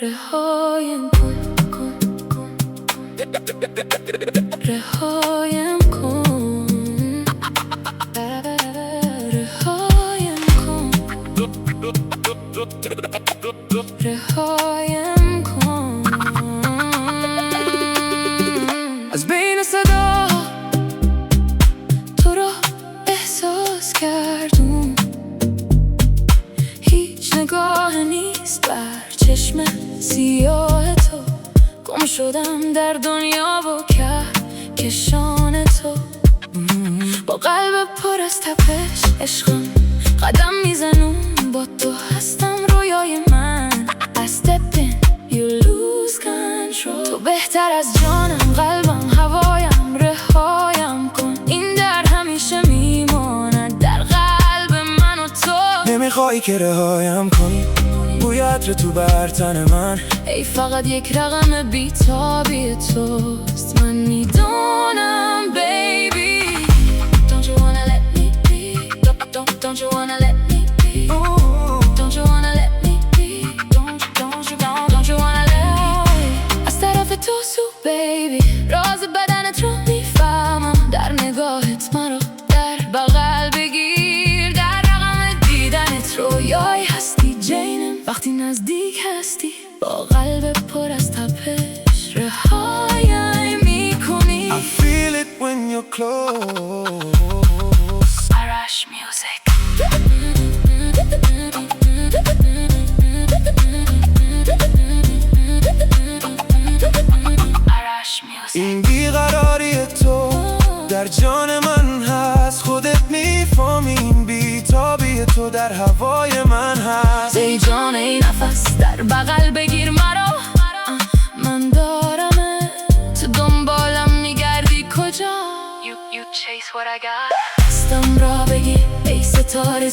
رهایم کن رهایم کن رهایم کن رهایم کن از بین صدا تو را احساس کردم، هیچ نگاه نیست بر چشم سیاه تو. گم شدم در دنیا و کهکشان تو، با قلب پر از تپش عشقم قدم میزنم. با تو هستم رویای من. I step in, you lose control. تو بهتر از جانم، قلبم، هوایم. رهایم کن، این درد همیشه میماند در قلب من و تو. نمیخوایی که رهایم کنی، بوی عطر تو بر تن من. ای فقط یک رقم بی‌تابی توست. من میدونم baby. Don't you wanna let me be? Don't you wanna let me be? Don't you wanna let me be? Don't you wanna let me? از طرف تو سو baby، راز بدنت رو میفهمم. در نگاهت مرا در بغل بگیر، در رقم دیدنت رویای هستی جینم. وقتی نزدیک هستی با قلب پر از تپش، رهایم میکنی. I feel it when you're close. Arash music. Arash music. این بیقراری تو در جان من هست، خودت میفهمی. این بی‌تابی تو در هوای من هست. ای جان ای نفس، در بغل بگیر مرا. من دارم تو دنبالم میگردی کجا؟ You chase what I got. دستم را بگیر ای ستاره